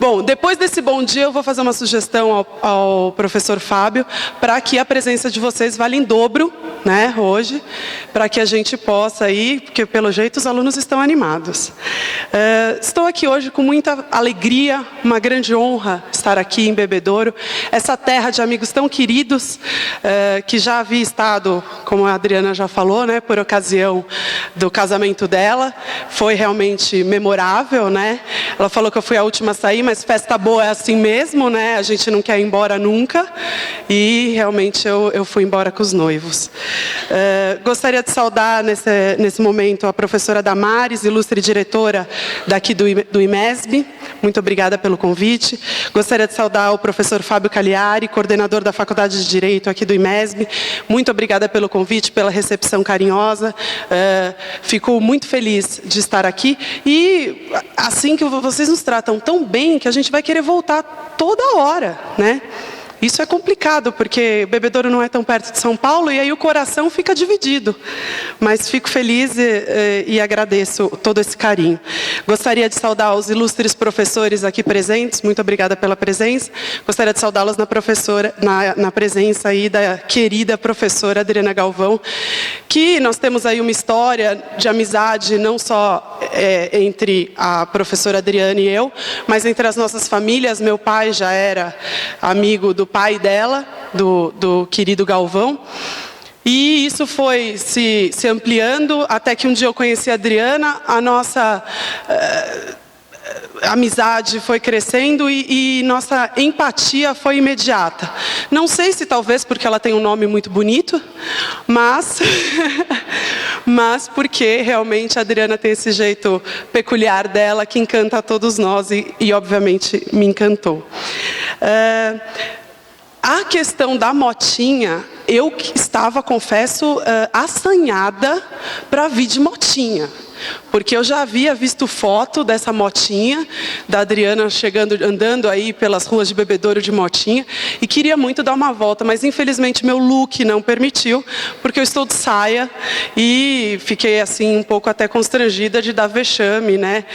Bom, depois desse bom dia, eu vou fazer uma sugestão ao professor Fábio, para que a presença de vocês valha em dobro, né, hoje, para que a gente possa ir, porque pelo jeito os alunos estão animados. Estou aqui hoje com muita alegria, uma grande honra estar aqui em Bebedouro, essa terra de amigos tão queridos, que já havia estado, como a Adriana já falou, né, por ocasião do casamento dela. Foi realmente memorável, né? Ela falou que eu fui a última a sair, mas festa boa é assim mesmo, né? A gente não quer ir embora nunca. E realmente eu fui embora com os noivos. Gostaria de saudar nesse momento a professora Damares, ilustre diretora daqui do IMESB. Muito obrigada pelo convite. Gostaria de saudar o professor Fábio Cagliari, coordenador da Faculdade de Direito aqui do IMESB. Muito obrigada pelo convite, pela recepção carinhosa. Fico muito feliz de estar aqui. E assim que vocês nos tratam tão bem que a gente vai querer voltar toda hora, né? Isso é complicado, porque Bebedouro não é tão perto de São Paulo, e aí o coração fica dividido. Mas fico feliz e agradeço todo esse carinho. Gostaria de saudar os ilustres professores aqui presentes, muito obrigada pela presença. Gostaria de saudá-los na presença aí da querida professora Adriana Galvão, que nós temos aí uma história de amizade, não só entre a professora Adriana e eu, mas entre as nossas famílias. Meu pai já era amigo do pai dela, do querido Galvão. E isso foi se ampliando, até que um dia eu conheci a Adriana, a nossa amizade foi crescendo e nossa empatia foi imediata. Não sei se talvez porque ela tem um nome muito bonito, mas porque realmente a Adriana tem esse jeito peculiar dela que encanta a todos nós e obviamente me encantou. A questão da motinha, eu estava, confesso, assanhada para vir de motinha. Porque eu já havia visto foto dessa motinha, da Adriana andando aí pelas ruas de Bebedouro de motinha, e queria muito dar uma volta, mas infelizmente meu look não permitiu, porque eu estou de saia, e fiquei assim um pouco até constrangida de dar vexame, né,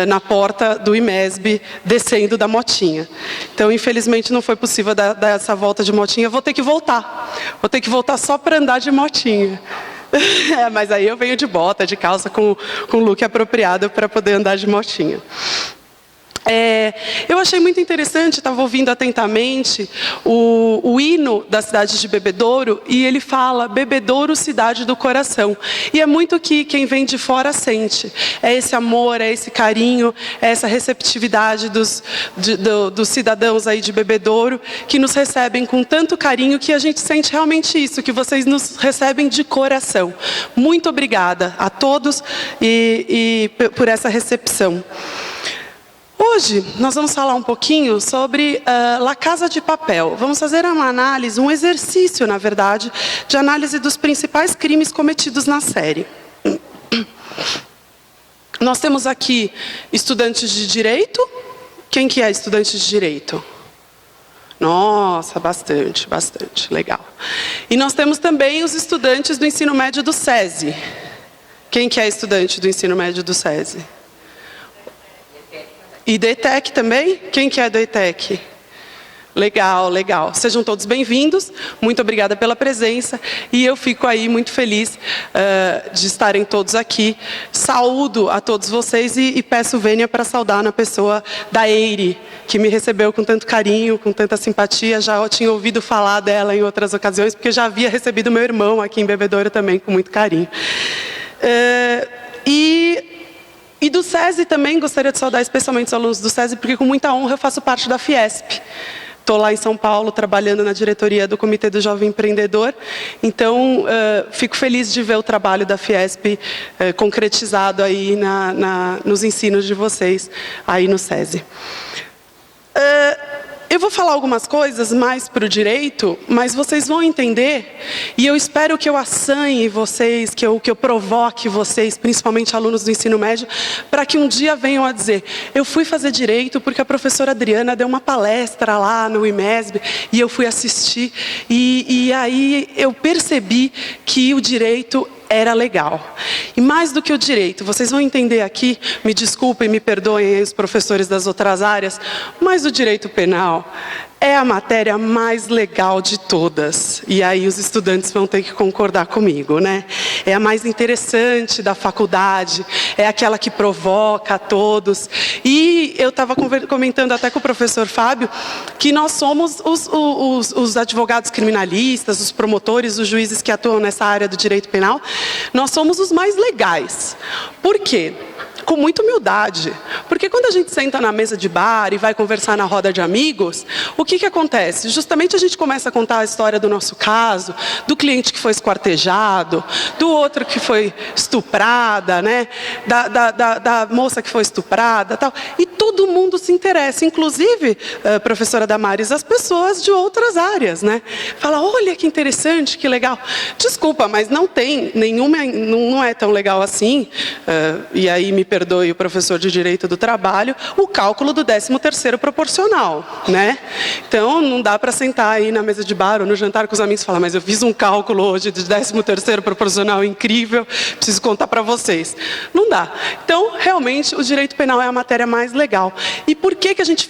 na porta do IMESB, descendo da motinha. Então, infelizmente, não foi possível dar essa volta de motinha, vou ter que voltar só para andar de motinha. Mas aí eu venho de bota, de calça, com look apropriado para poder andar de motinha. Eu achei muito interessante, estava ouvindo atentamente o hino da cidade de Bebedouro, e ele fala: Bebedouro, cidade do coração. E é muito que quem vem de fora sente. É esse amor, é esse carinho, é essa receptividade dos cidadãos aí de Bebedouro, que nos recebem com tanto carinho, que a gente sente realmente isso, que vocês nos recebem de coração. Muito obrigada a todos e por essa recepção. Hoje, nós vamos falar um pouquinho sobre La Casa de Papel. Vamos fazer uma análise, um exercício, na verdade, de análise dos principais crimes cometidos na série. Nós temos aqui estudantes de Direito. Quem que é estudante de Direito? Nossa, bastante, legal. E nós temos também os estudantes do ensino médio do SESI. Quem que é estudante do ensino médio do SESI? E do ETEC também? Quem que é do ETEC? Legal. Sejam todos bem-vindos. Muito obrigada pela presença. E eu fico aí muito feliz de estarem todos aqui. Saúdo a todos vocês e peço vênia para saudar na pessoa da Eire, que me recebeu com tanto carinho, com tanta simpatia. Já tinha ouvido falar dela em outras ocasiões, porque já havia recebido meu irmão aqui em Bebedouro também, com muito carinho. E do SESI também, gostaria de saudar especialmente os alunos do SESI, porque com muita honra eu faço parte da Fiesp. Estou lá em São Paulo, trabalhando na diretoria do Comitê do Jovem Empreendedor. Então, fico feliz de ver o trabalho da Fiesp concretizado aí nos ensinos de vocês, aí no SESI. Eu vou falar algumas coisas mais para o direito, mas vocês vão entender, e eu espero que eu assanhe vocês, que eu provoque vocês, principalmente alunos do ensino médio, para que um dia venham a dizer: eu fui fazer direito porque a professora Adriana deu uma palestra lá no IMESB, e eu fui assistir, e aí eu percebi que o direito era legal. E mais do que o direito, vocês vão entender aqui, me desculpem, me perdoem aí os professores das outras áreas, mas o direito penal é a matéria mais legal de todas. E aí os estudantes vão ter que concordar comigo, né? É a mais interessante da faculdade, é aquela que provoca a todos. E eu estava comentando até com o professor Fábio que nós somos os advogados criminalistas, os promotores, os juízes que atuam nessa área do direito penal, nós somos os mais legais. Por quê? Com muita humildade, porque quando a gente senta na mesa de bar e vai conversar na roda de amigos, o que acontece? Justamente a gente começa a contar a história do nosso caso, do cliente que foi esquartejado, do outro que foi estuprada, né? da moça que foi estuprada, tal. E todo mundo se interessa, inclusive, professora Damares, as pessoas de outras áreas, né? Fala, olha que interessante, que legal. Desculpa, mas não tem nenhuma, não é tão legal assim, e aí me perdoe o professor de Direito do Trabalho, o cálculo do 13º proporcional, né? Então, não dá para sentar aí na mesa de bar ou no jantar com os amigos e falar, mas eu fiz um cálculo hoje de 13º proporcional incrível, preciso contar para vocês. Não dá. Então, realmente, o direito penal é a matéria mais legal. E por que a gente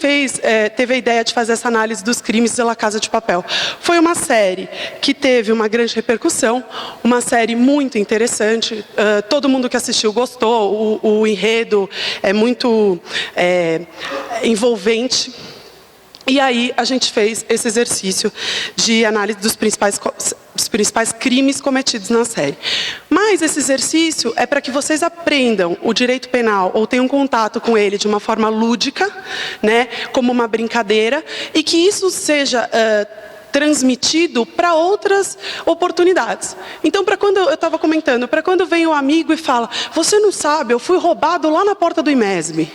teve a ideia de fazer essa análise dos crimes de La Casa de Papel? Foi uma série que teve uma grande repercussão, uma série muito interessante, todo mundo que assistiu gostou, o enredo é muito envolvente. E aí a gente fez esse exercício de análise dos principais crimes cometidos na série. Mas esse exercício é para que vocês aprendam o direito penal ou tenham contato com ele de uma forma lúdica, né, como uma brincadeira, e que isso seja transmitido para outras oportunidades. Então, para quando eu estava comentando, para quando vem um amigo e fala, você não sabe, eu fui roubado lá na porta do IMESB.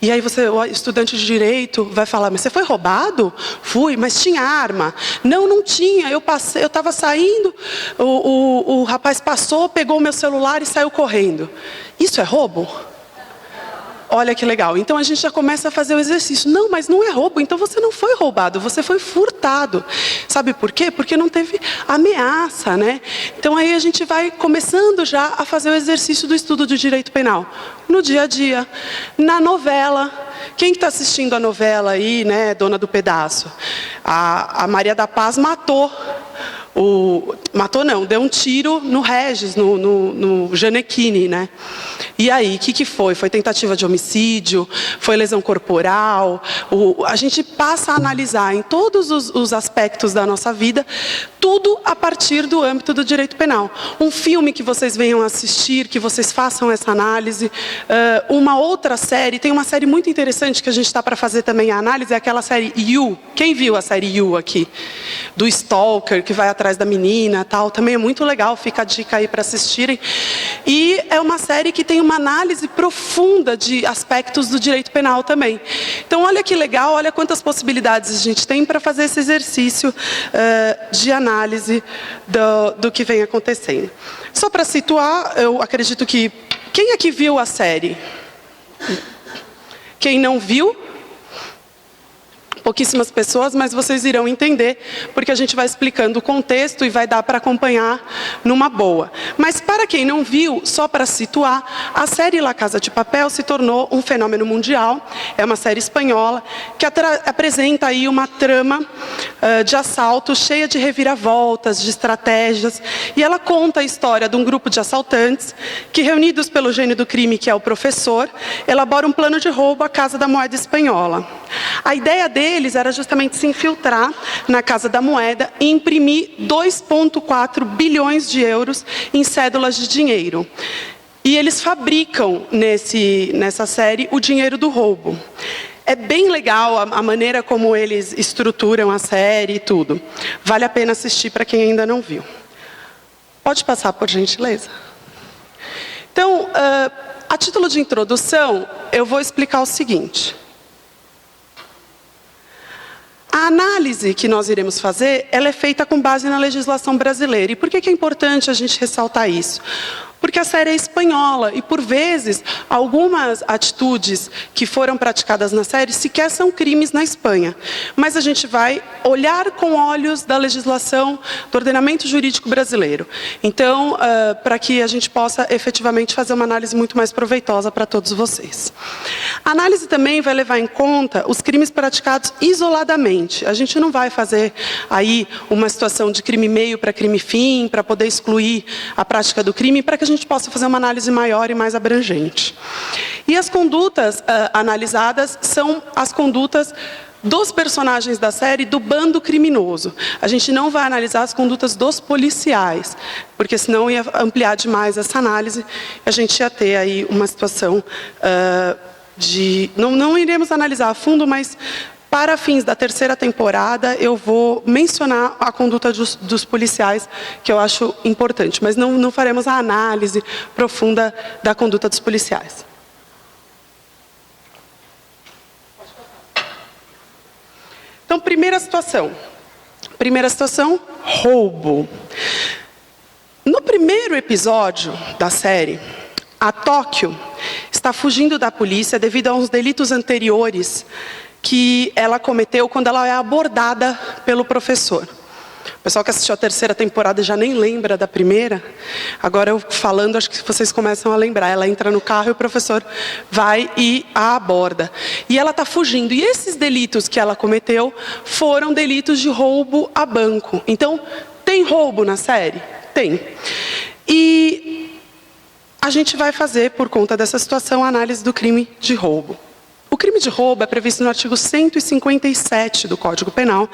E aí o estudante de direito vai falar, mas você foi roubado? Fui, mas tinha arma. Não, não tinha, eu estava saindo, o rapaz passou, pegou o meu celular e saiu correndo. Isso é roubo? Olha que legal. Então a gente já começa a fazer o exercício. Não, mas não é roubo. Então você não foi roubado, você foi furtado. Sabe por quê? Porque não teve ameaça, né? Então aí a gente vai começando já a fazer o exercício do estudo de direito penal. No dia a dia, na novela. Quem está assistindo a novela aí, né, Dona do Pedaço? A Maria da Paz matou. Matou não, deu um tiro no Regis, no Janequine, né? E aí, o que foi? Foi tentativa de homicídio? Foi lesão corporal? A gente passa a analisar em todos os aspectos da nossa vida, tudo a partir do âmbito do direito penal. Um filme que vocês venham assistir, que vocês façam essa análise. Uma outra série, tem uma série muito interessante que a gente está para fazer também a análise, é aquela série You. Quem viu a série You aqui? Do Stalker, que vai atrás da menina, tal. Também é muito legal, fica a dica aí para assistirem. E é uma série que tem uma análise profunda de aspectos do direito penal também. Então, olha que legal, olha quantas possibilidades a gente tem para fazer esse exercício de análise do que vem acontecendo. Só para situar, eu acredito que... Quem aqui viu a série? Quem não viu? Pouquíssimas pessoas, mas vocês irão entender, porque a gente vai explicando o contexto e vai dar para acompanhar numa boa. Mas para quem não viu, só para situar, a série La Casa de Papel se tornou um fenômeno mundial, é uma série espanhola, que apresenta aí uma trama de assalto cheia de reviravoltas, de estratégias, e ela conta a história de um grupo de assaltantes que, reunidos pelo gênio do crime, que é o professor, elabora um plano de roubo à Casa da Moeda espanhola. A ideia deles era justamente se infiltrar na Casa da Moeda e imprimir 2,4 bilhões de euros em cédulas de dinheiro. E eles fabricam nessa série o dinheiro do roubo. É bem legal a maneira como eles estruturam a série e tudo. Vale a pena assistir para quem ainda não viu. Pode passar, por gentileza? Então, a título de introdução, eu vou explicar o seguinte. A análise que nós iremos fazer, ela é feita com base na legislação brasileira. E por que é importante a gente ressaltar isso? porque a série é espanhola e, por vezes, algumas atitudes que foram praticadas na série sequer são crimes na Espanha. Mas a gente vai olhar com olhos da legislação, do ordenamento jurídico brasileiro. Então, para que a gente possa efetivamente fazer uma análise muito mais proveitosa para todos vocês. A análise também vai levar em conta os crimes praticados isoladamente. A gente não vai fazer aí uma situação de crime meio para crime fim, para poder excluir a prática do crime, para que a gente possa fazer uma análise maior e mais abrangente. E as condutas analisadas são as condutas dos personagens da série do bando criminoso. A gente não vai analisar as condutas dos policiais, porque senão ia ampliar demais essa análise, a gente ia ter aí uma situação de... Não iremos analisar a fundo, mas para fins da terceira temporada eu vou mencionar a conduta dos policiais, que eu acho importante, mas não faremos a análise profunda da conduta dos policiais. Então, primeira situação, roubo. No primeiro episódio da série, a Tóquio está fugindo da polícia devido a uns delitos anteriores que ela cometeu quando ela é abordada pelo professor. O pessoal que assistiu a terceira temporada já nem lembra da primeira. Agora eu falando, acho que vocês começam a lembrar. Ela entra no carro e o professor vai e a aborda. E ela está fugindo. E esses delitos que ela cometeu foram delitos de roubo a banco. Então, tem roubo na série? Tem. E a gente vai fazer, por conta dessa situação, a análise do crime de roubo. O crime de roubo é previsto no artigo 157 do Código Penal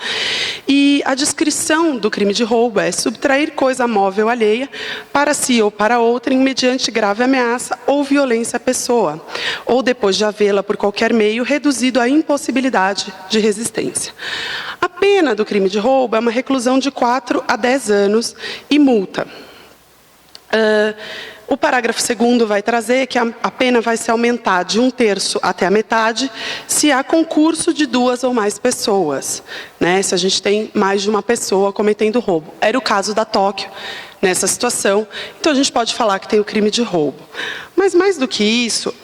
e a descrição do crime de roubo é subtrair coisa móvel alheia para si ou para outrem mediante grave ameaça ou violência à pessoa, ou depois de havê-la por qualquer meio reduzido à impossibilidade de resistência. A pena do crime de roubo é uma reclusão de 4 a 10 anos e multa. O parágrafo 2º vai trazer que a pena vai se aumentar de 1/3 até a metade se há concurso de 2 ou mais pessoas, né? Se a gente tem mais de uma pessoa cometendo roubo. Era o caso da Tóquio nessa situação, então a gente pode falar que tem o crime de roubo. Mas mais do que isso,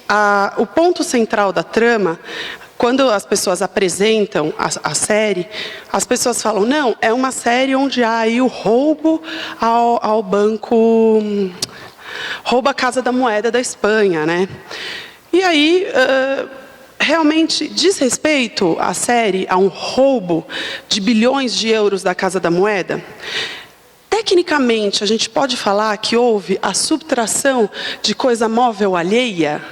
o ponto central da trama, quando as pessoas apresentam a série, as pessoas falam, não, é uma série onde há aí o roubo ao banco... rouba a Casa da Moeda da Espanha, né? E aí, realmente, diz respeito à série a um roubo de bilhões de euros da Casa da Moeda? Tecnicamente, a gente pode falar que houve a subtração de coisa móvel alheia?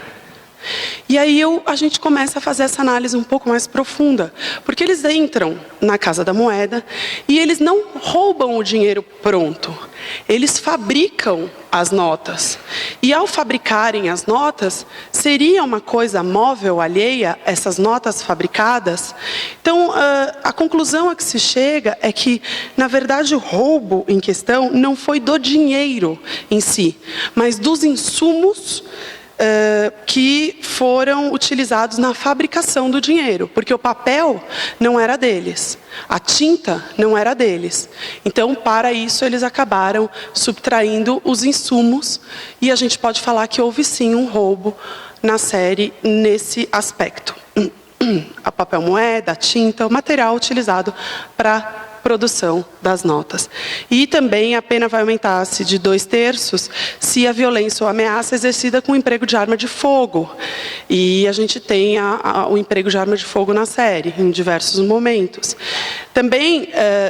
E aí a gente começa a fazer essa análise um pouco mais profunda, porque eles entram na Casa da Moeda e eles não roubam o dinheiro pronto, eles fabricam as notas. E ao fabricarem as notas, seria uma coisa móvel alheia, essas notas fabricadas? Então, a conclusão a que se chega é que, na verdade, o roubo em questão não foi do dinheiro em si, mas dos insumos que foram utilizados na fabricação do dinheiro, porque o papel não era deles, a tinta não era deles. Então, para isso, eles acabaram subtraindo os insumos e a gente pode falar que houve sim um roubo na série nesse aspecto. A papel moeda, a tinta, o material utilizado para produção das notas. E também a pena vai aumentar-se de 2/3 se a violência ou ameaça é exercida com o emprego de arma de fogo. E a gente tem o emprego de arma de fogo na série, em diversos momentos. Também,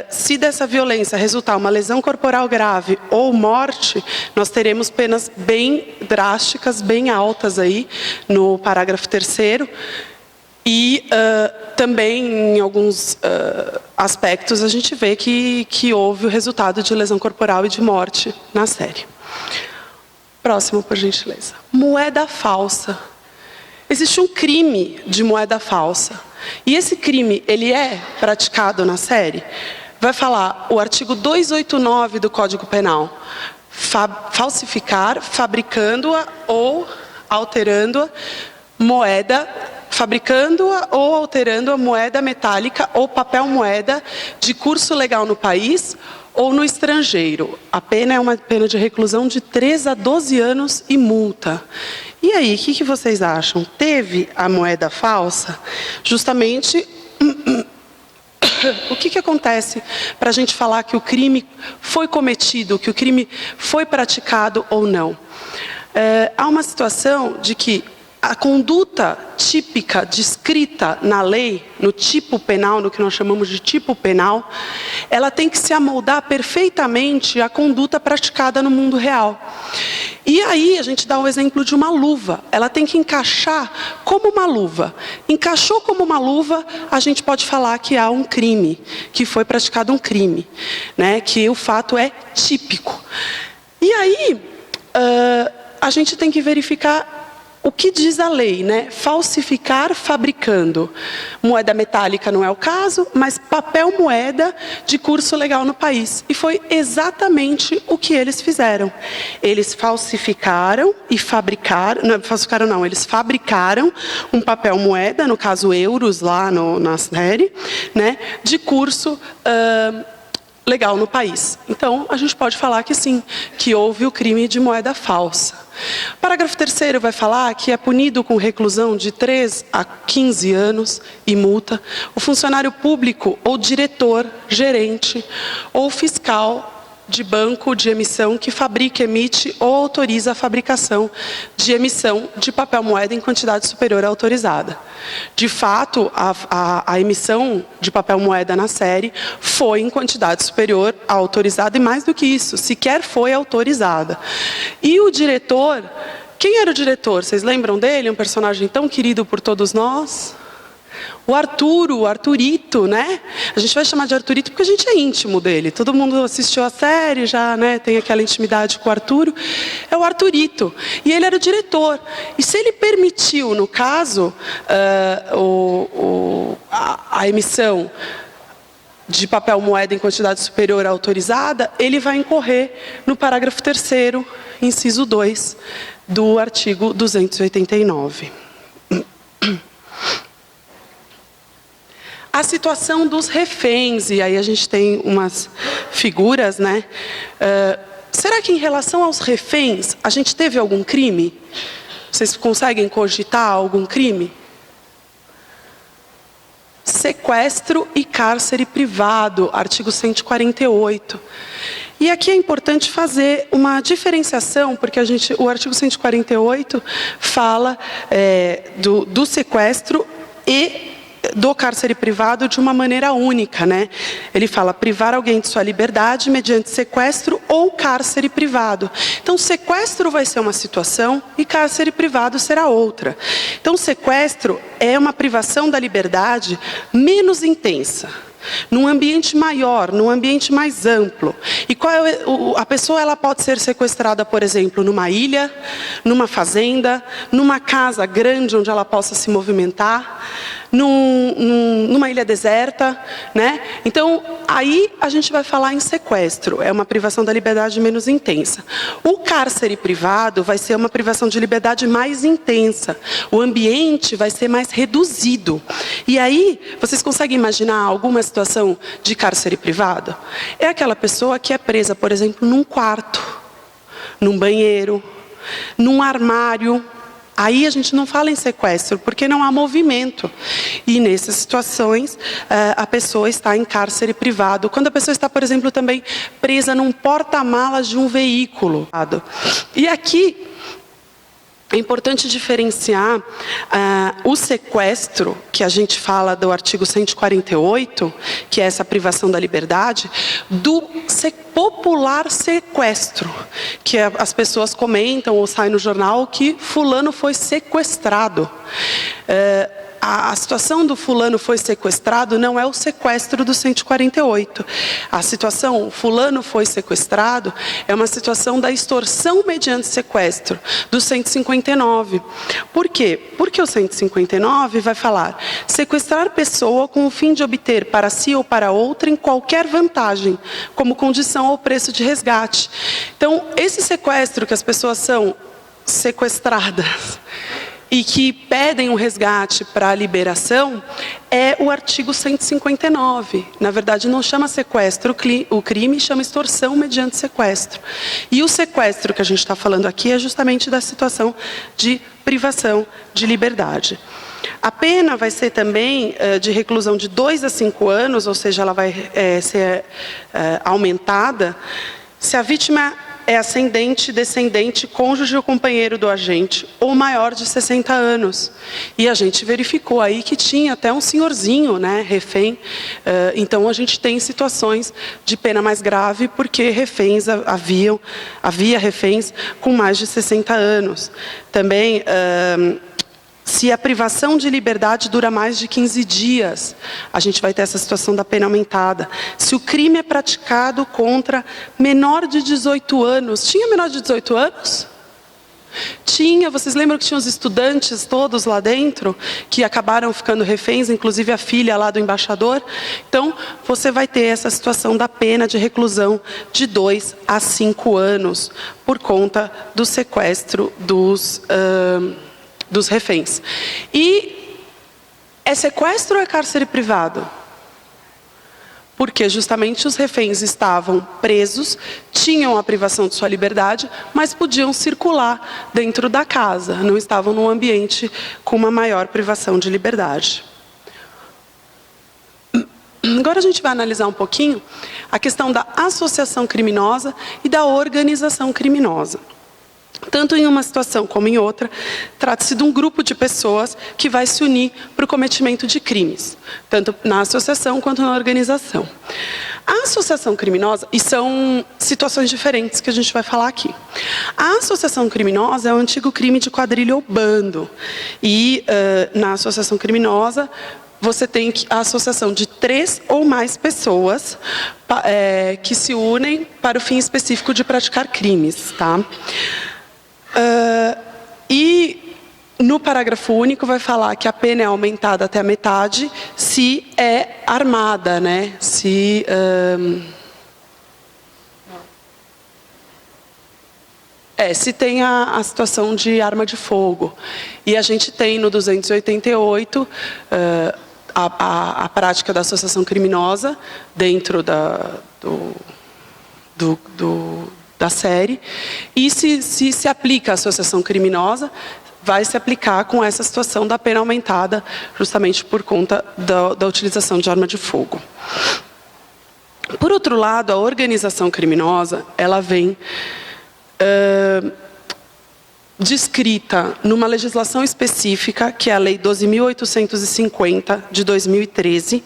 se dessa violência resultar uma lesão corporal grave ou morte, nós teremos penas bem drásticas, bem altas aí, no parágrafo 3º. E também, em alguns aspectos, a gente vê que houve o resultado de lesão corporal e de morte na série. Próximo, por gentileza. Moeda falsa. Existe um crime de moeda falsa. E esse crime, ele é praticado na série? Vai falar o artigo 289 do Código Penal. Falsificar, fabricando-a ou alterando-a moeda, fabricando ou alterando a moeda metálica ou papel moeda de curso legal no país ou no estrangeiro. A pena é uma pena de reclusão de 3 a 12 anos e multa. E aí, o que vocês acham? Teve a moeda falsa? Justamente, o que acontece para a gente falar que o crime foi cometido, que o crime foi praticado ou não? Há uma situação de que a conduta típica descrita na lei, no tipo penal, no que nós chamamos de tipo penal, ela tem que se amoldar perfeitamente à conduta praticada no mundo real. E aí a gente dá o exemplo de uma luva. Ela tem que encaixar como uma luva. Encaixou como uma luva, a gente pode falar que há um crime, que foi praticado um crime, né? Que o fato é típico. E aí, a gente tem que verificar o que diz a lei, né? Falsificar fabricando. Moeda metálica não é o caso, mas papel moeda de curso legal no país. E foi exatamente o que eles fizeram. Eles falsificaram e fabricaram, não falsificaram não, eles fabricaram um papel moeda, no caso euros lá na série, né? De curso legal no país. Então, a gente pode falar que sim, que houve o crime de moeda falsa. Parágrafo 3º vai falar que é punido com reclusão de 3 a 15 anos e multa o funcionário público ou diretor, gerente ou fiscal de banco de emissão que fabrica, emite ou autoriza a fabricação de emissão de papel moeda em quantidade superior à autorizada. De fato, a emissão de papel moeda na série foi em quantidade superior à autorizada e mais do que isso, sequer foi autorizada. E o diretor, quem era o diretor? Vocês lembram dele? Um personagem tão querido por todos nós? O Arturo, o Arturito, né? A gente vai chamar de Arturito porque a gente é íntimo dele. Todo mundo assistiu a série, já, né, tem aquela intimidade com o Arturo. É o Arturito. E ele era o diretor. E se ele permitiu, no caso, a emissão de papel moeda em quantidade superior à autorizada, ele vai incorrer no parágrafo 3º, inciso 2, do artigo 289. A situação dos reféns, e aí a gente tem umas figuras, né? Será que em relação aos reféns, a gente teve algum crime? Vocês conseguem cogitar algum crime? Sequestro e cárcere privado, artigo 148. E aqui é importante fazer uma diferenciação, porque o artigo 148 fala do sequestro e do cárcere privado de uma maneira única, né? Ele fala privar alguém de sua liberdade mediante sequestro ou cárcere privado. Então, sequestro vai ser uma situação e cárcere privado será outra. Então, sequestro é uma privação da liberdade menos intensa, num ambiente maior, num ambiente mais amplo. E a pessoa ela pode ser sequestrada, por exemplo, numa ilha, numa fazenda, numa casa grande onde ela possa se movimentar, numa ilha deserta, né? Então, aí a gente vai falar em sequestro, é uma privação da liberdade menos intensa. O cárcere privado vai ser uma privação de liberdade mais intensa, o ambiente vai ser mais reduzido. E aí, vocês conseguem imaginar alguma situação de cárcere privado? É aquela pessoa que é presa, por exemplo, num quarto, num banheiro, num armário. Aí a gente não fala em sequestro, porque não há movimento. E nessas situações, a pessoa está em cárcere privado. Quando a pessoa está, por exemplo, também presa num porta-malas de um veículo. E aqui é importante diferenciar o sequestro, que a gente fala do artigo 148, que é essa privação da liberdade, do popular sequestro, que as pessoas comentam ou sai no jornal que fulano foi sequestrado. A situação do fulano foi sequestrado não é o sequestro do 148. A situação, fulano foi sequestrado, é uma situação da extorsão mediante sequestro, do 159. Por quê? Porque o 159 vai falar sequestrar pessoa com o fim de obter para si ou para outra em qualquer vantagem, como condição ou preço de resgate. Então, esse sequestro que as pessoas são sequestradas e que pedem um resgate para a liberação é o artigo 159. Na verdade, não chama sequestro o crime, chama extorsão mediante sequestro. E o sequestro que a gente está falando aqui é justamente da situação de privação de liberdade. A pena vai ser também de reclusão de 2 a 5 anos, ou seja, ela vai ser aumentada, se a vítima é ascendente, descendente, cônjuge ou companheiro do agente, ou maior de 60 anos. E a gente verificou aí que tinha até um senhorzinho, né, refém. Então, a gente tem situações de pena mais grave, porque reféns havia reféns com mais de 60 anos. Também, se a privação de liberdade dura mais de 15 dias, a gente vai ter essa situação da pena aumentada. Se o crime é praticado contra menor de 18 anos... Tinha menor de 18 anos? Tinha. Vocês lembram que tinha os estudantes todos lá dentro, que acabaram ficando reféns, inclusive a filha lá do embaixador? Então, você vai ter essa situação da pena de reclusão de 2 a 5 anos, por conta do sequestro dos reféns. E é sequestro ou é cárcere privado? Porque justamente os reféns estavam presos, tinham a privação de sua liberdade, mas podiam circular dentro da casa, não estavam num ambiente com uma maior privação de liberdade. Agora a gente vai analisar um pouquinho a questão da associação criminosa e da organização criminosa. Tanto em uma situação como em outra, trata-se de um grupo de pessoas que vai se unir para o cometimento de crimes, tanto na associação quanto na organização. A associação criminosa, e são situações diferentes que a gente vai falar aqui. A associação criminosa é o antigo crime de quadrilha ou bando. E na associação criminosa, você tem a associação de 3 ou mais pessoas que se unem para o fim específico de praticar crimes, tá? E no parágrafo único vai falar que a pena é aumentada até a metade se é armada, né? Se tem a situação de arma de fogo. E a gente tem no 288 a prática da associação criminosa dentro da série, e se aplica a associação criminosa, vai se aplicar com essa situação da pena aumentada, justamente por conta da utilização de arma de fogo. Por outro lado, a organização criminosa, ela vem descrita numa legislação específica, que é a Lei 12.850, de 2013,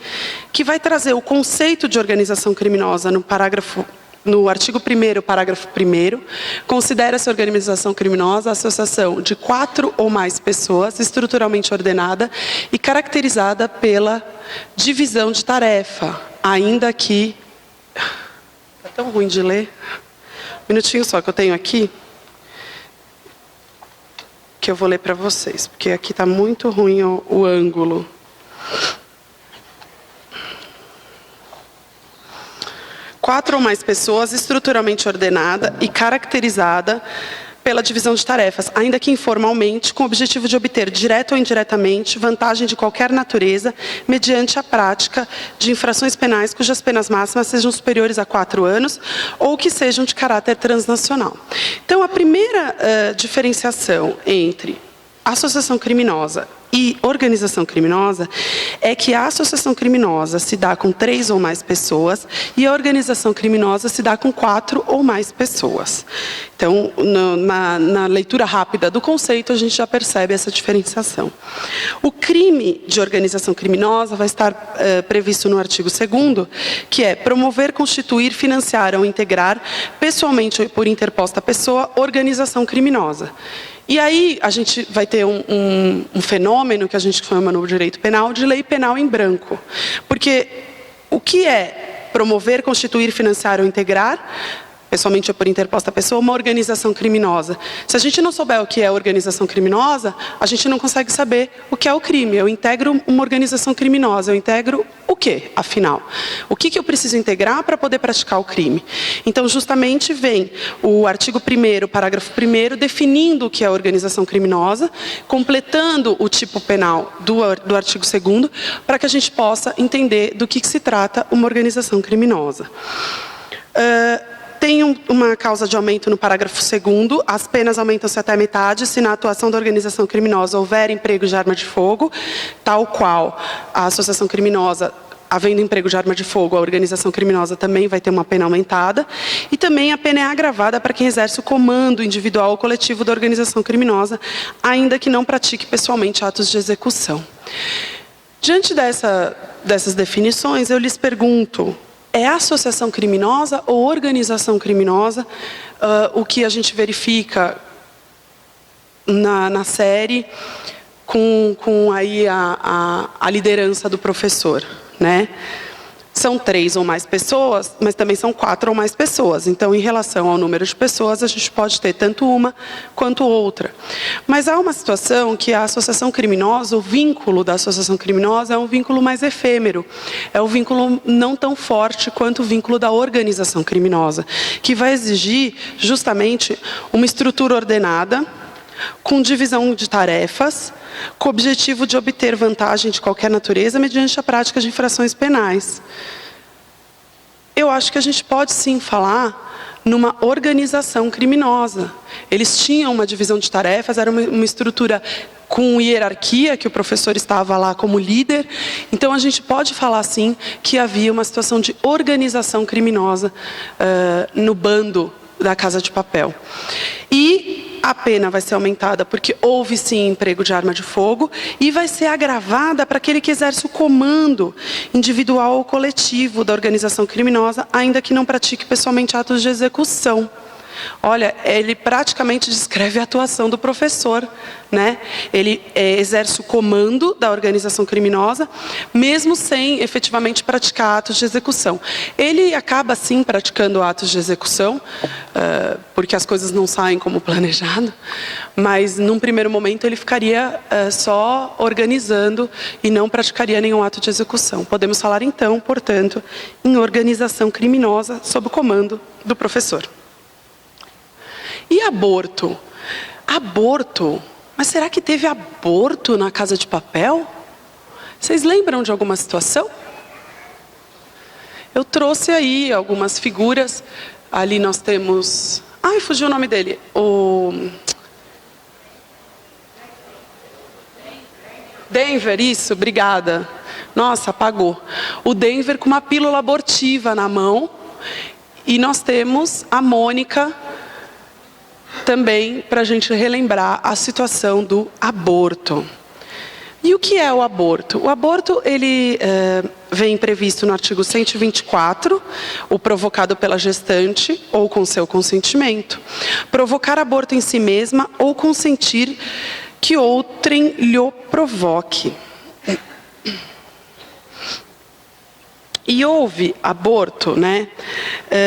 que vai trazer o conceito de organização criminosa no artigo 1º, parágrafo 1º, considera-se organização criminosa a associação de 4 ou mais pessoas estruturalmente ordenada e caracterizada pela divisão de tarefa, ainda que... Está tão ruim de ler. Um minutinho só que eu tenho aqui, que eu vou ler para vocês, porque aqui está muito ruim o ângulo. Quatro ou mais pessoas estruturalmente ordenada e caracterizada pela divisão de tarefas, ainda que informalmente, com o objetivo de obter, direto ou indiretamente, vantagem de qualquer natureza, mediante a prática de infrações penais cujas penas máximas sejam superiores a 4 anos ou que sejam de caráter transnacional. Então, a primeira diferenciação entre associação criminosa e organização criminosa é que a associação criminosa se dá com 3 ou mais pessoas e a organização criminosa se dá com 4 ou mais pessoas. Então, na leitura rápida do conceito, a gente já percebe essa diferenciação. O crime de organização criminosa vai estar previsto no artigo 2º, que é promover, constituir, financiar ou integrar, pessoalmente ou por interposta pessoa, organização criminosa. E aí a gente vai ter um fenômeno que a gente chama no direito penal de lei penal em branco. Porque o que é promover, constituir, financiar ou integrar, pessoalmente ou por interposta pessoa, uma organização criminosa? Se a gente não souber o que é organização criminosa, a gente não consegue saber o que é o crime. Eu integro uma organização criminosa, eu integro o quê, afinal? O que eu preciso integrar para poder praticar o crime? Então, justamente vem o artigo 1º, parágrafo 1º, definindo o que é organização criminosa, completando o tipo penal do artigo 2º, para que a gente possa entender do que se trata uma organização criminosa. Tem uma causa de aumento no parágrafo 2º, as penas aumentam-se até metade se na atuação da organização criminosa houver emprego de arma de fogo, tal qual a associação criminosa, havendo emprego de arma de fogo, a organização criminosa também vai ter uma pena aumentada, e também a pena é agravada para quem exerce o comando individual ou coletivo da organização criminosa, ainda que não pratique pessoalmente atos de execução. Diante dessas definições, eu lhes pergunto: é associação criminosa ou organização criminosa o que a gente verifica na série com aí a liderança do professor, né? São 3 ou mais pessoas, mas também são 4 ou mais pessoas. Então, em relação ao número de pessoas, a gente pode ter tanto uma quanto outra. Mas há uma situação que a associação criminosa, o vínculo da associação criminosa é um vínculo mais efêmero. É um vínculo não tão forte quanto o vínculo da organização criminosa, que vai exigir justamente uma estrutura ordenada, com divisão de tarefas, com o objetivo de obter vantagem de qualquer natureza mediante a prática de infrações penais. Eu acho que a gente pode sim falar numa organização criminosa. Eles tinham uma divisão de tarefas, era uma estrutura com hierarquia, que o professor estava lá como líder. Então, a gente pode falar sim que havia uma situação de organização criminosa no bando da Casa de Papel. E a pena vai ser aumentada porque houve sim emprego de arma de fogo e vai ser agravada para aquele que exerce o comando individual ou coletivo da organização criminosa, ainda que não pratique pessoalmente atos de execução. Olha, ele praticamente descreve a atuação do professor, né? Ele exerce o comando da organização criminosa, mesmo sem efetivamente praticar atos de execução. Ele acaba sim praticando atos de execução, porque as coisas não saem como planejado, mas num primeiro momento ele ficaria só organizando e não praticaria nenhum ato de execução. Podemos falar então, portanto, em organização criminosa sob o comando do professor. E aborto? Aborto? Mas será que teve aborto na Casa de Papel? Vocês lembram de alguma situação? Eu trouxe aí algumas figuras. Ali nós temos... Ai, fugiu o nome dele. O... Denver, isso, obrigada. Nossa, apagou. O Denver com uma pílula abortiva na mão. E nós temos a Mônica... também para a gente relembrar a situação do aborto. E o que é o aborto? O aborto, ele vem previsto no artigo 124, o provocado pela gestante ou com seu consentimento. Provocar aborto em si mesma ou consentir que outrem lhe provoque. E houve aborto, né?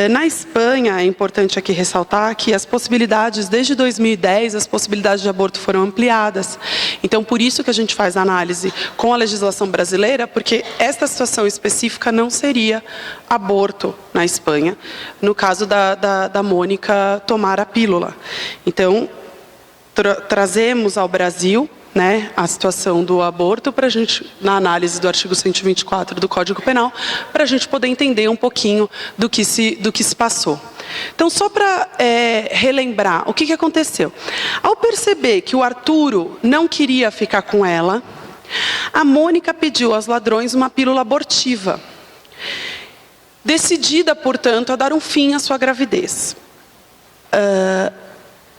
Na Espanha, é importante aqui ressaltar que as possibilidades, desde 2010, as possibilidades de aborto foram ampliadas. Então, por isso que a gente faz a análise com a legislação brasileira, porque esta situação específica não seria aborto na Espanha, no caso da Mônica tomar a pílula. Então, trazemos ao Brasil, né, a situação do aborto para a gente, na análise do artigo 124 do Código Penal, para a gente poder entender um pouquinho do que se passou. Então, só para relembrar, o que aconteceu? Ao perceber que o Arturo não queria ficar com ela, a Mônica pediu aos ladrões uma pílula abortiva, decidida, portanto, a dar um fim à sua gravidez.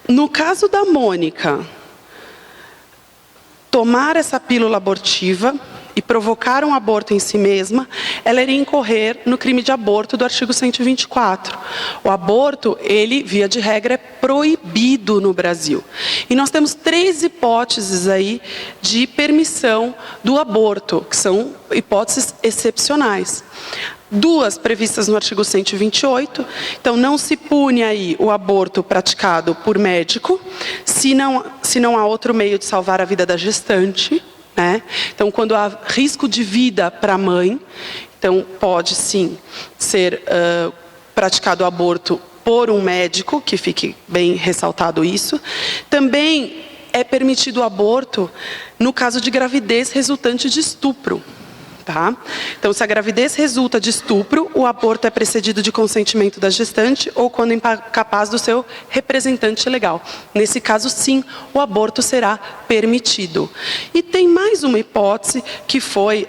No caso da Mônica, tomar essa pílula abortiva e provocar um aborto em si mesma, ela iria incorrer no crime de aborto do artigo 124. O aborto, ele, via de regra, é proibido no Brasil. E nós temos 3 hipóteses aí de permissão do aborto, que são hipóteses excepcionais. 2 previstas no artigo 128, então não se pune aí o aborto praticado por médico, se não há outro meio de salvar a vida da gestante, né? Então, quando há risco de vida para a mãe, então pode sim ser praticado o aborto por um médico, que fique bem ressaltado isso. Também é permitido o aborto no caso de gravidez resultante de estupro. Tá? Então, se a gravidez resulta de estupro, o aborto é precedido de consentimento da gestante ou quando incapaz do seu representante legal. Nesse caso, sim, o aborto será permitido. E tem mais uma hipótese que foi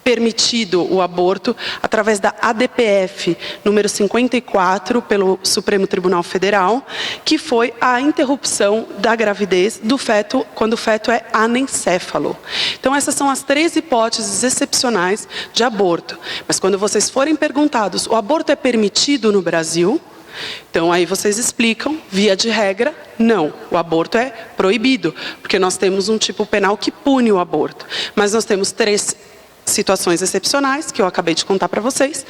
permitido o aborto através da ADPF número 54 pelo Supremo Tribunal Federal, que foi a interrupção da gravidez do feto quando o feto é anencéfalo. Então essas são as 3 hipóteses excepcionais de aborto. Mas quando vocês forem perguntados, o aborto é permitido no Brasil? Então aí vocês explicam, via de regra, não, o aborto é proibido, porque nós temos um tipo penal que pune o aborto. Mas nós temos 3 situações excepcionais, que eu acabei de contar para vocês,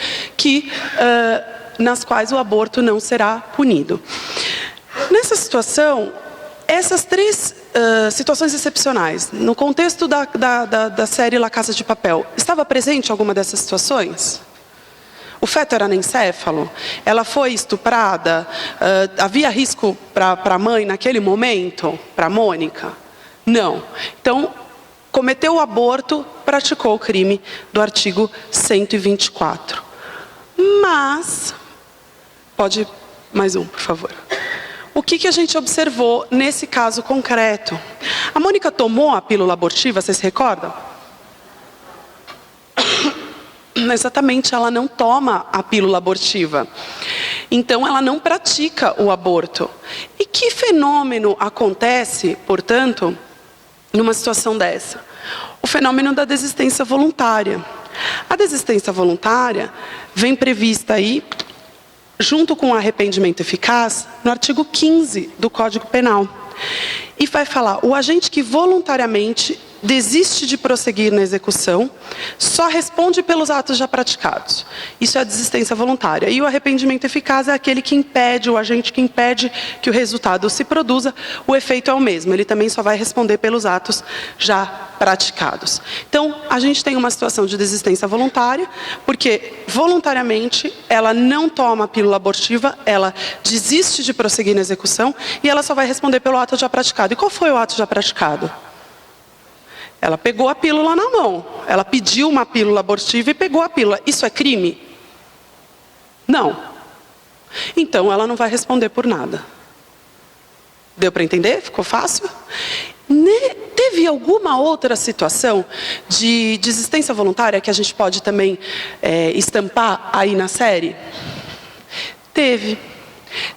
nas quais o aborto não será punido. Nessa situação, essas 3 situações excepcionais, no contexto da série La Casa de Papel, estava presente alguma dessas situações? O feto era anencéfalo? Ela foi estuprada? Havia risco para a mãe naquele momento? Para a Mônica? Não. Então, cometeu o aborto, praticou o crime do artigo 124. Mas, pode mais um, por favor. O que a gente observou nesse caso concreto? A Mônica tomou a pílula abortiva, vocês se recordam? Exatamente, ela não toma a pílula abortiva. Então, ela não pratica o aborto. E que fenômeno acontece, portanto, numa situação dessa? O fenômeno da desistência voluntária. A desistência voluntária vem prevista aí, junto com o arrependimento eficaz, no artigo 15 do Código Penal. E vai falar, o agente que voluntariamente desiste de prosseguir na execução, só responde pelos atos já praticados. Isso é a desistência voluntária. E o arrependimento eficaz é aquele que impede, o agente que impede que o resultado se produza, o efeito é o mesmo. Ele também só vai responder pelos atos já praticados. Então, a gente tem uma situação de desistência voluntária, porque voluntariamente ela não toma a pílula abortiva, ela desiste de prosseguir na execução e ela só vai responder pelo ato já praticado. E qual foi o ato já praticado? Ela pegou a pílula na mão. Ela pediu uma pílula abortiva e pegou a pílula. Isso é crime? Não. Então, ela não vai responder por nada. Deu para entender? Ficou fácil? Teve alguma outra situação de desistência voluntária que a gente pode também estampar aí na série? Teve.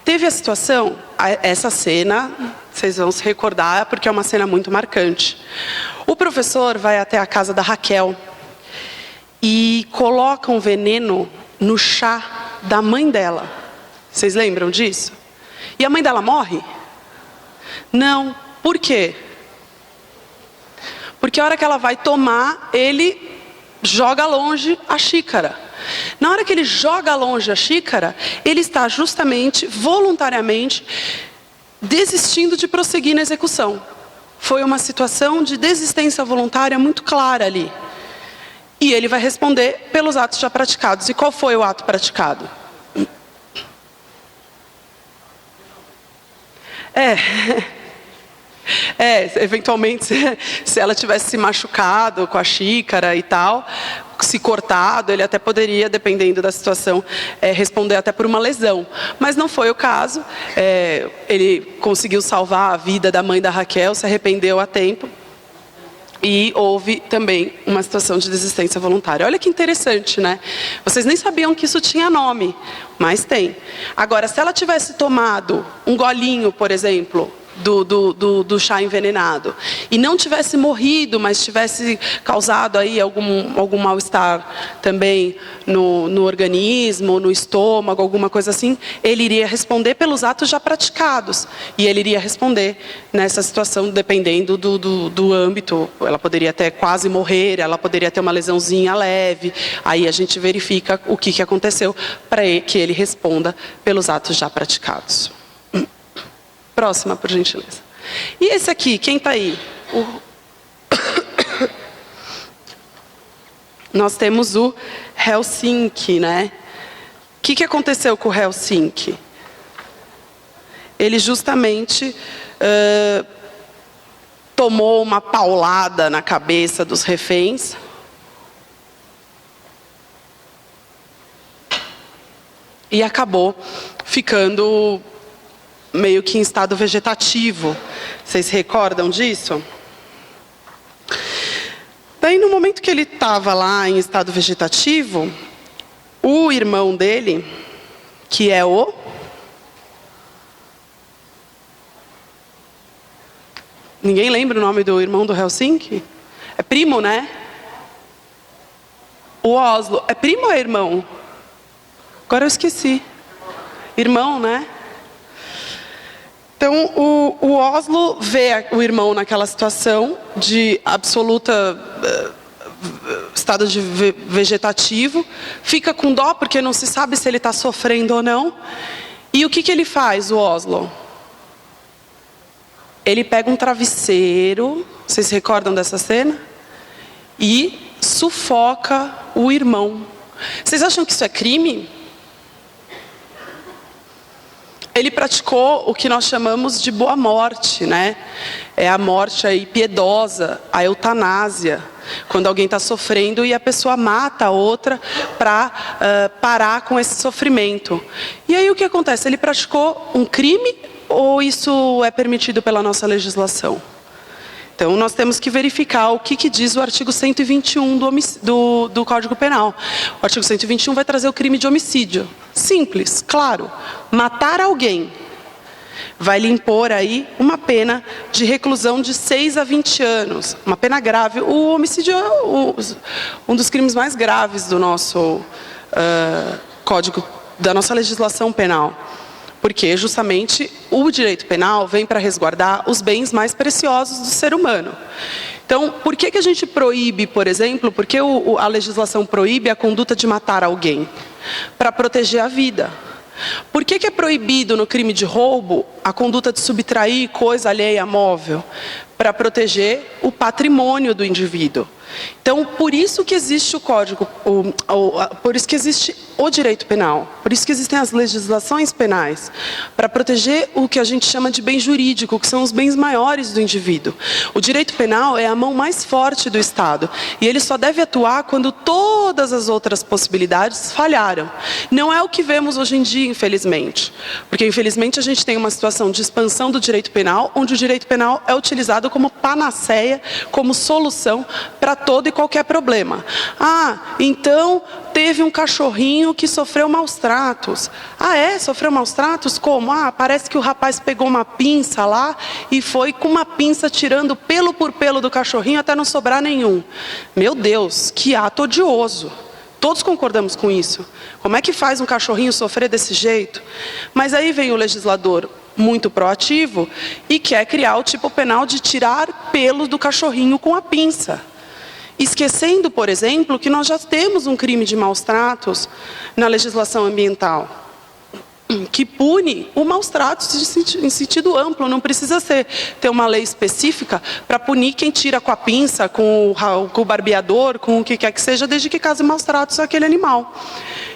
Teve a situação, essa cena, vocês vão se recordar, porque é uma cena muito marcante. O professor vai até a casa da Raquel e coloca um veneno no chá da mãe dela. Vocês lembram disso? E a mãe dela morre? Não. Por quê? Porque a hora que ela vai tomar, ele joga longe a xícara. Na hora que ele joga longe a xícara, ele está justamente, voluntariamente, desistindo de prosseguir na execução. Foi uma situação de desistência voluntária muito clara ali. E ele vai responder pelos atos já praticados. E qual foi o ato praticado? Eventualmente, se ela tivesse se machucado com a xícara e tal, se cortado, ele até poderia, dependendo da situação, responder até por uma lesão. Mas não foi o caso. Ele conseguiu salvar a vida da mãe da Raquel, se arrependeu a tempo. E houve também uma situação de desistência voluntária. Olha que interessante, né? Vocês nem sabiam que isso tinha nome, mas tem. Agora, se ela tivesse tomado um golinho, por exemplo, do chá envenenado, e não tivesse morrido, mas tivesse causado aí algum mal-estar também no organismo, no estômago, alguma coisa assim, ele iria responder pelos atos já praticados. E ele iria responder nessa situação, dependendo do âmbito. Ela poderia até quase morrer, ela poderia ter uma lesãozinha leve. Aí a gente verifica o que aconteceu para que ele responda pelos atos já praticados. Próxima, por gentileza. E esse aqui, quem está aí? nós temos o Helsinki, né? O que aconteceu com o Helsinki? Ele justamente tomou uma paulada na cabeça dos reféns. E acabou ficando meio que em estado vegetativo. Vocês se recordam disso? Daí, no momento que ele estava lá em estado vegetativo, o irmão dele, que é o... Ninguém lembra o nome do irmão do Helsinki? É primo, né? O Oslo. É primo ou é irmão? Agora eu esqueci. Irmão, né? Então, o Oslo vê o irmão naquela situação de absoluta estado de vegetativo, fica com dó porque não se sabe se ele está sofrendo ou não. E o que ele faz, o Oslo? Ele pega um travesseiro, vocês se recordam dessa cena? E sufoca o irmão. Vocês acham que isso é crime? Ele praticou o que nós chamamos de boa morte, né? É a morte aí piedosa, a eutanásia. Quando alguém está sofrendo e a pessoa mata a outra para parar com esse sofrimento. E aí o que acontece? Ele praticou um crime ou isso é permitido pela nossa legislação? Então, nós temos que verificar o que diz o artigo 121 do Código Penal. O artigo 121 vai trazer o crime de homicídio. Simples, claro. Matar alguém vai lhe impor aí uma pena de reclusão de 6 a 20 anos. Uma pena grave. O homicídio é um dos crimes mais graves do nosso Código, da nossa legislação penal. Porque justamente o direito penal vem para resguardar os bens mais preciosos do ser humano. Então, por que a gente proíbe, por exemplo, por que a legislação proíbe a conduta de matar alguém? Para proteger a vida. Por que é proibido no crime de roubo a conduta de subtrair coisa alheia móvel? Para proteger o patrimônio do indivíduo. Então, por isso que existe o código, por isso que existe o direito penal, por isso que existem as legislações penais, para proteger o que a gente chama de bem jurídico, que são os bens maiores do indivíduo. O direito penal é a mão mais forte do Estado, e ele só deve atuar quando todas as outras possibilidades falharam. Não é o que vemos hoje em dia, infelizmente, porque infelizmente a gente tem uma situação de expansão do direito penal, onde o direito penal é utilizado como panaceia, como solução para todo e qualquer problema. Ah, então teve um cachorrinho que sofreu maus tratos. Ah, é? Sofreu maus tratos? Como? Ah, parece que o rapaz pegou uma pinça lá e foi com uma pinça tirando pelo por pelo do cachorrinho até não sobrar nenhum. Meu Deus, que ato odioso. Todos concordamos com isso. Como é que faz um cachorrinho sofrer desse jeito? Mas aí vem o legislador muito proativo e quer criar o tipo penal de tirar pelo do cachorrinho com a pinça. Esquecendo, por exemplo, que nós já temos um crime de maus tratos na legislação ambiental, que pune o maus tratos em sentido amplo. Não precisa ter uma lei específica para punir quem tira com a pinça, com o barbeador, com o que quer que seja, desde que cause maus tratos àquele animal.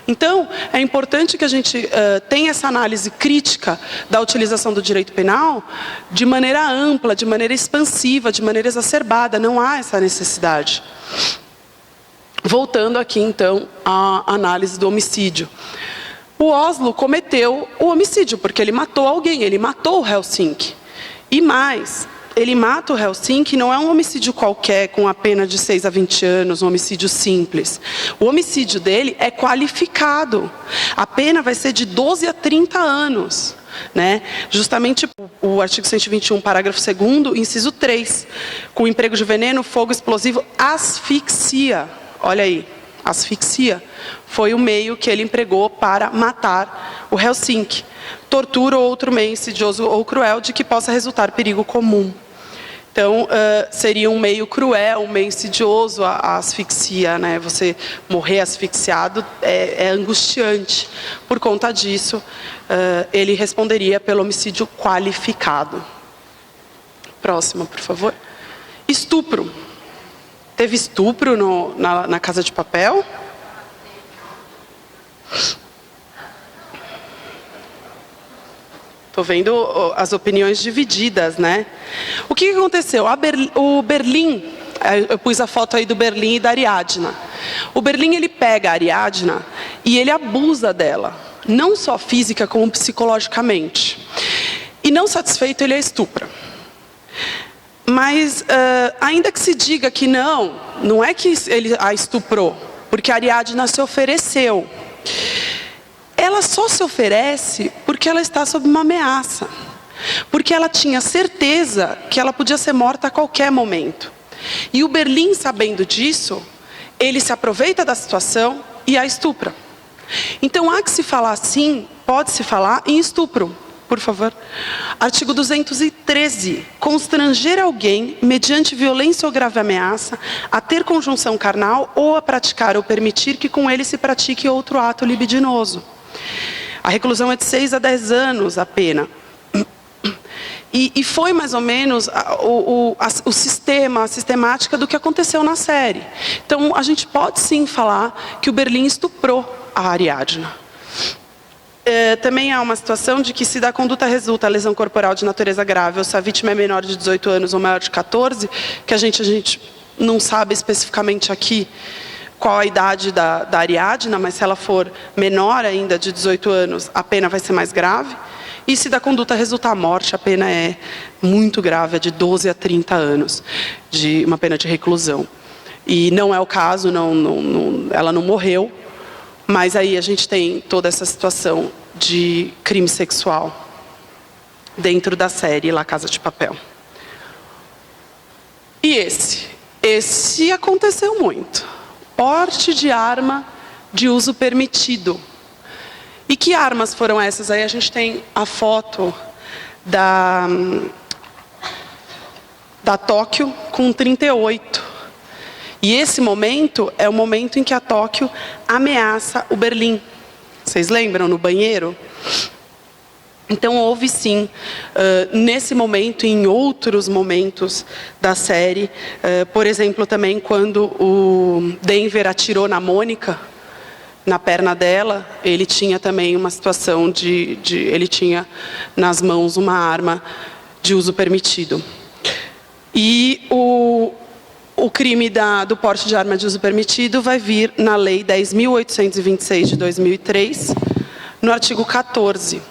Então, é importante que a gente tenha essa análise crítica da utilização do direito penal de maneira ampla, de maneira expansiva, de maneira exacerbada. Não há essa necessidade. Voltando aqui, então, à análise do homicídio. O Oslo cometeu o homicídio, porque ele matou alguém, ele matou o Helsinki. E mais, ele mata o Helsinki, não é um homicídio qualquer, com a pena de 6 a 20 anos, um homicídio simples. O homicídio dele é qualificado. A pena vai ser de 12 a 30 anos. Né? Justamente o artigo 121, parágrafo 2º, inciso 3. Com emprego de veneno, fogo explosivo, asfixia. Olha aí. Asfixia foi o meio que ele empregou para matar o Helsinki. Tortura ou outro meio insidioso ou cruel de que possa resultar perigo comum. Então, seria um meio cruel, um meio insidioso a asfixia, né? Você morrer asfixiado é angustiante. Por conta disso, ele responderia pelo homicídio qualificado. Próxima, por favor. Estupro. teve estupro na Casa de Papel? Estou vendo as opiniões divididas, né? O que aconteceu? O Berlim, eu pus a foto aí do Berlim e da Ariadna. O Berlim, ele pega a Ariadna e ele abusa dela, não só física como psicologicamente. E não satisfeito, ele a estupra. Mas ainda que se diga que não é que ele a estuprou, porque a Ariadna se ofereceu. Ela só se oferece porque ela está sob uma ameaça. Porque ela tinha certeza que ela podia ser morta a qualquer momento. E o Berlim, sabendo disso, ele se aproveita da situação e a estupra. Então, há que se falar assim, pode-se falar em estupro. Por favor. Artigo 213. Constranger alguém, mediante violência ou grave ameaça, a ter conjunção carnal ou a praticar ou permitir que com ele se pratique outro ato libidinoso. A reclusão é de 6 a 10 anos a pena. E foi mais ou menos a sistemática do que aconteceu na série. Então, a gente pode sim falar que o Berlim estuprou a Ariadna. Também há uma situação de que se da conduta resulta a lesão corporal de natureza grave, ou se a vítima é menor de 18 anos ou maior de 14, que a gente não sabe especificamente aqui qual a idade da Ariadna, mas se ela for menor ainda de 18 anos, a pena vai ser mais grave. E se da conduta resultar a morte, a pena é muito grave, é de 12 a 30 anos, de uma pena de reclusão. E não é o caso, ela não morreu, mas aí a gente tem toda essa situação de crime sexual dentro da série La Casa de Papel. E esse aconteceu muito. Porte de arma de uso permitido. E que armas foram essas? Aí a gente tem a foto da Tóquio com 38. E esse momento é o momento em que a Tóquio ameaça o Berlim. Vocês lembram, no banheiro? Então houve sim, nesse momento e em outros momentos da série, por exemplo também quando o Denver atirou na Mônica, na perna dela, ele tinha também uma situação ele tinha nas mãos uma arma de uso permitido. E o crime do porte de arma de uso permitido vai vir na Lei 10.826 de 2003, no artigo 14.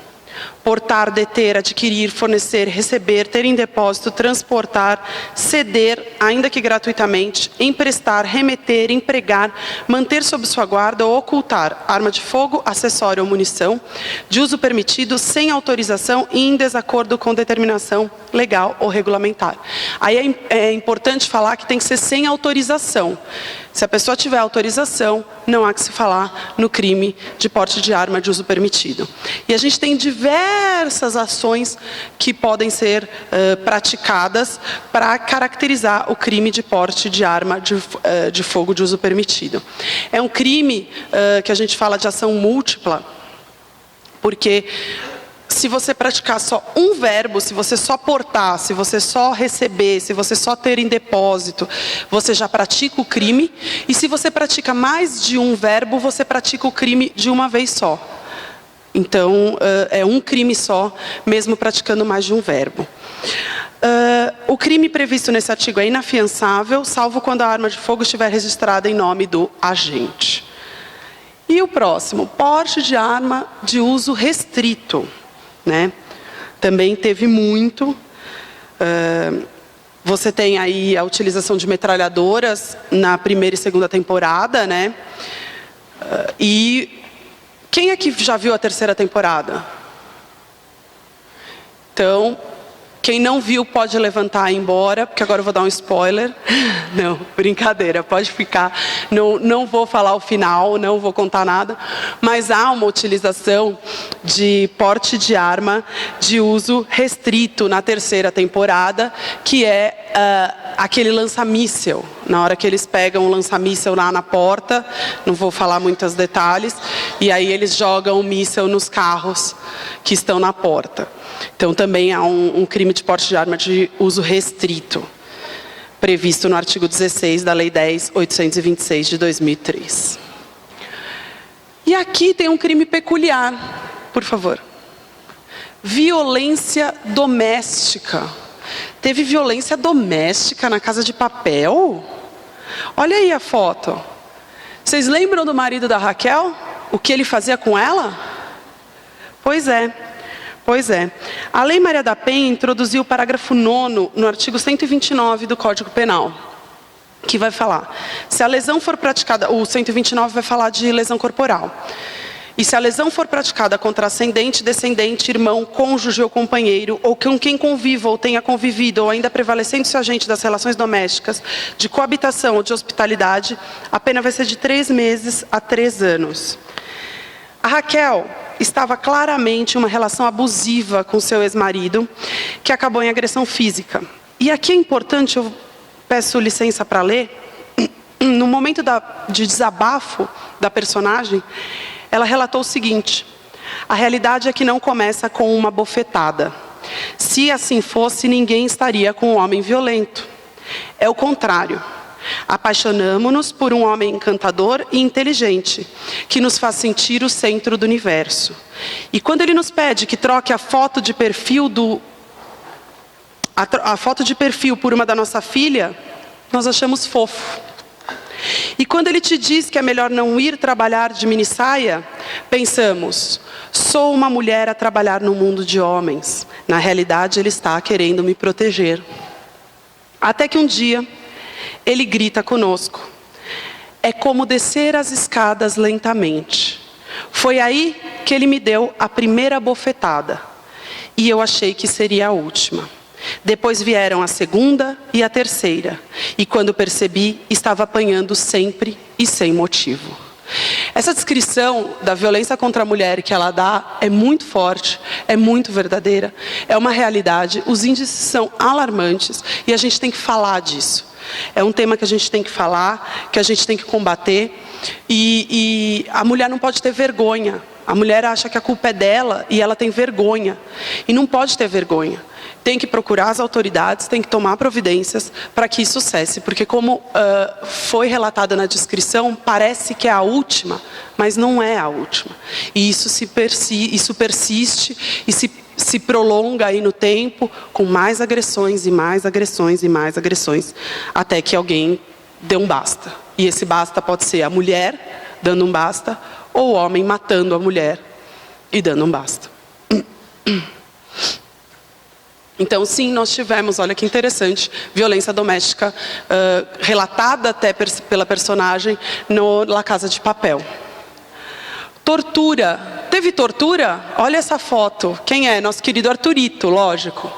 Portar, deter, adquirir, fornecer, receber, ter em depósito, transportar, ceder, ainda que gratuitamente, emprestar, remeter, empregar, manter sob sua guarda ou ocultar arma de fogo, acessório ou munição, de uso permitido, sem autorização e em desacordo com determinação legal ou regulamentar. Aí é importante falar que tem que ser sem autorização. Se a pessoa tiver autorização, não há que se falar no crime de porte de arma de uso permitido. E a gente tem diversas ações que podem ser praticadas para caracterizar o crime de porte de arma de fogo de uso permitido. É um crime que a gente fala de ação múltipla, porque se você praticar só um verbo, se você só portar, se você só receber, se você só ter em depósito, você já pratica o crime. E se você pratica mais de um verbo, você pratica o crime de uma vez só. Então, é um crime só, mesmo praticando mais de um verbo. O crime previsto nesse artigo é inafiançável, salvo quando a arma de fogo estiver registrada em nome do agente. E o próximo, porte de arma de uso restrito. Né? Também teve muito. Você tem aí a utilização de metralhadoras na primeira e segunda temporada, né? E quem aqui já viu a terceira temporada? Então, quem não viu pode levantar e ir embora, porque agora eu vou dar um spoiler. Não, brincadeira, pode ficar. Não vou falar o final, não vou contar nada. Mas há uma utilização de porte de arma de uso restrito na terceira temporada, que é aquele lança-míssel. Na hora que eles pegam o lança-míssel lá na porta, não vou falar muitos detalhes, e aí eles jogam o míssel nos carros que estão na porta. Então também há um crime de porte de arma de uso restrito. previsto no artigo 16 da Lei 10.826 de 2003. E aqui tem um crime peculiar, por favor. Violência doméstica. Teve violência doméstica na Casa de Papel? Olha aí a foto. Vocês lembram do marido da Raquel? O que ele fazia com ela? Pois é. A Lei Maria da Penha introduziu o parágrafo 9º no artigo 129 do Código Penal, que vai falar, se a lesão for praticada, o 129 vai falar de lesão corporal. E se a lesão for praticada contra ascendente, descendente, irmão, cônjuge ou companheiro, ou com quem conviva ou tenha convivido, ou ainda prevalecendo-se o agente das relações domésticas, de coabitação ou de hospitalidade, a pena vai ser de 3 meses a 3 anos. A Raquel estava claramente em uma relação abusiva com seu ex-marido, que acabou em agressão física. E aqui é importante, eu peço licença para ler, no momento de desabafo da personagem, ela relatou o seguinte: a realidade é que não começa com uma bofetada. Se assim fosse, ninguém estaria com um homem violento. É o contrário. Apaixonamo-nos por um homem encantador e inteligente, que nos faz sentir o centro do universo. E quando ele nos pede que troque a foto de perfil por uma da nossa filha, nós achamos fofo. E quando ele te diz que é melhor não ir trabalhar de minissaia, pensamos, sou uma mulher a trabalhar no mundo de homens. Na realidade, ele está querendo me proteger. Até que um dia, ele grita conosco. É como descer as escadas lentamente. Foi aí que ele me deu a primeira bofetada. E eu achei que seria a última. Depois vieram a segunda e a terceira. E quando percebi, estava apanhando sempre e sem motivo. Essa descrição da violência contra a mulher que ela dá é muito forte, é muito verdadeira, é uma realidade. Os índices são alarmantes e a gente tem que falar disso. É um tema que a gente tem que falar, que a gente tem que combater. E a mulher não pode ter vergonha. A mulher acha que a culpa é dela e ela tem vergonha. E não pode ter vergonha. Tem que procurar as autoridades, tem que tomar providências para que isso cesse. Porque como foi relatado na descrição, parece que é a última, mas não é a última. E isso persiste e se prolonga aí no tempo, com mais agressões e mais agressões e mais agressões, até que alguém dê um basta. E esse basta pode ser a mulher dando um basta, ou o homem matando a mulher e dando um basta. Então, sim, nós tivemos, olha que interessante, violência doméstica relatada até pela personagem no La Casa de Papel. Tortura. Teve tortura? Olha essa foto. Quem é? Nosso querido Arthurito, lógico.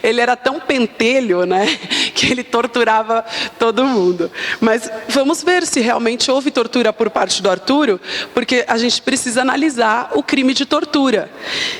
Ele era tão pentelho, né, que ele torturava todo mundo. Mas vamos ver se realmente houve tortura por parte do Arturo, porque a gente precisa analisar o crime de tortura.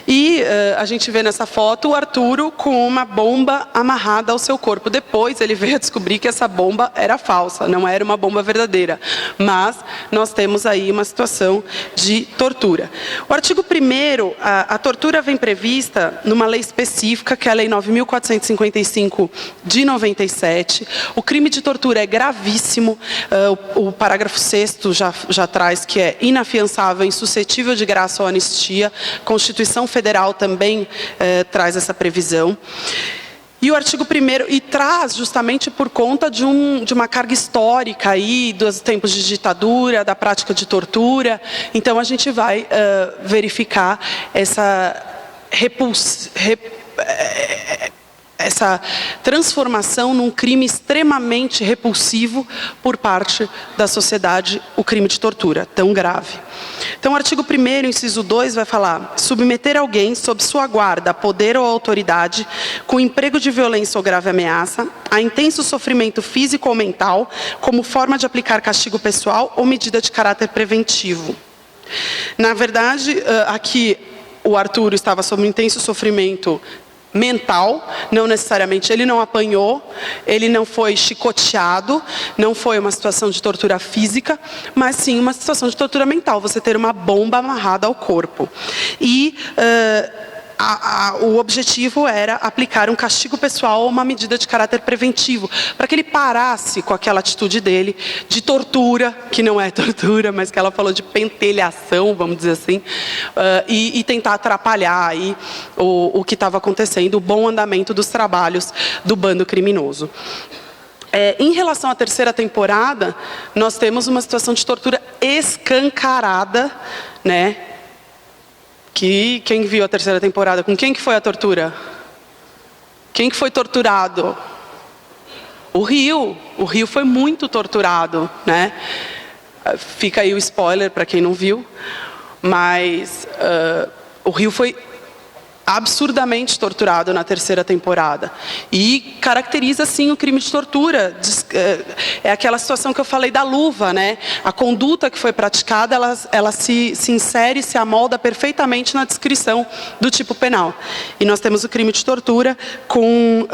E a gente vê nessa foto o Arturo com uma bomba amarrada ao seu corpo. Depois ele veio a descobrir que essa bomba era falsa, não era uma bomba verdadeira. Mas nós temos aí uma situação de tortura. O artigo 1º, a tortura vem prevista numa lei específica, que é a Lei 9.455 de 97. O crime de tortura é gravíssimo. O parágrafo 6º já traz que é inafiançável, insuscetível de graça ou anistia. A Constituição Federal também traz essa previsão. E o artigo 1º, e traz justamente por conta de uma carga histórica aí, dos tempos de ditadura, da prática de tortura. Então a gente vai verificar essa transformação num crime extremamente repulsivo por parte da sociedade, o crime de tortura, tão grave. Então, o artigo 1º, inciso 2, vai falar: submeter alguém sob sua guarda, poder ou autoridade, com emprego de violência ou grave ameaça, a intenso sofrimento físico ou mental, como forma de aplicar castigo pessoal ou medida de caráter preventivo. Na verdade, aqui o Arturo estava sob um intenso sofrimento mental, não necessariamente, ele não apanhou, ele não foi chicoteado, não foi uma situação de tortura física, mas sim uma situação de tortura mental, você ter uma bomba amarrada ao corpo. E o objetivo era aplicar um castigo pessoal ou uma medida de caráter preventivo, para que ele parasse com aquela atitude dele de tortura, que não é tortura, mas que ela falou de pentelhação, vamos dizer assim, e tentar atrapalhar aí o que estava acontecendo, o bom andamento dos trabalhos do bando criminoso. Em relação à terceira temporada, nós temos uma situação de tortura escancarada, né? Que quem viu a terceira temporada, com quem que foi a tortura? Quem que foi torturado? O Rio foi muito torturado, né? Fica aí o spoiler para quem não viu, mas o Rio foi absurdamente torturado na terceira temporada. E caracteriza, sim, o crime de tortura. É aquela situação que eu falei da luva, né? A conduta que foi praticada, ela se insere, se amolda perfeitamente na descrição do tipo penal. E nós temos o crime de tortura com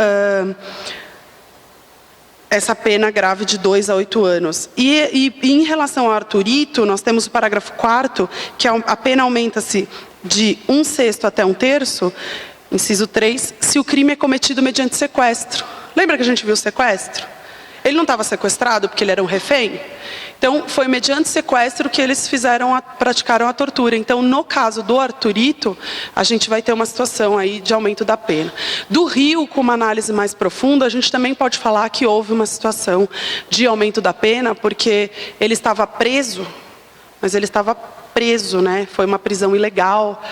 essa pena grave de 2 a 8 anos. E em relação ao Arthurito, nós temos o parágrafo 4º, que a pena aumenta-se de 1/6 até 1/3, inciso 3, se o crime é cometido mediante sequestro. Lembra que a gente viu o sequestro? Ele não estava sequestrado porque ele era um refém? Então, foi mediante sequestro que eles praticaram a tortura. Então, no caso do Arthurito, a gente vai ter uma situação aí de aumento da pena. Do Rio, com uma análise mais profunda, a gente também pode falar que houve uma situação de aumento da pena, porque ele estava preso, mas ele estava preso, né? Foi uma prisão ilegal,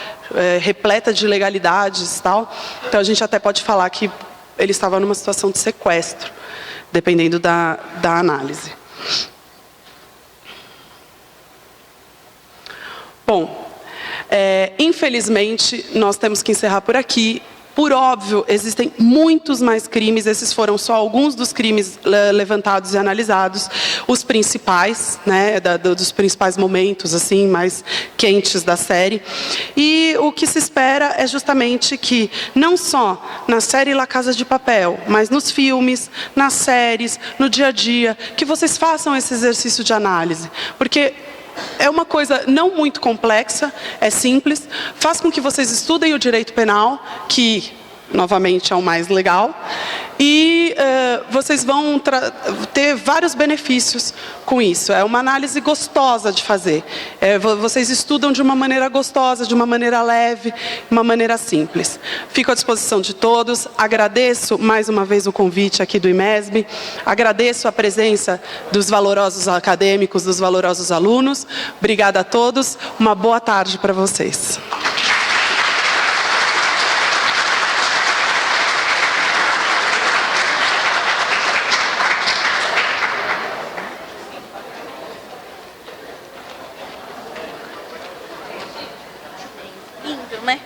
repleta de ilegalidades e tal. Então, a gente até pode falar que ele estava numa situação de sequestro, dependendo da análise. Bom, infelizmente, nós temos que encerrar por aqui. Por óbvio, existem muitos mais crimes, esses foram só alguns dos crimes levantados e analisados, os principais, né, dos principais momentos assim, mais quentes da série. E o que se espera é justamente que, não só na série La Casa de Papel, mas nos filmes, nas séries, no dia a dia, que vocês façam esse exercício de análise. Porque é uma coisa não muito complexa, é simples, faz com que vocês estudem o direito penal, que, novamente, é o mais legal, e vocês vão ter vários benefícios com isso. É uma análise gostosa de fazer. Vocês estudam de uma maneira gostosa, de uma maneira leve, uma maneira simples. Fico à disposição de todos. Agradeço mais uma vez o convite aqui do IMESB. Agradeço a presença dos valorosos acadêmicos, dos valorosos alunos. Obrigada a todos. Uma boa tarde para vocês. Lindo, né?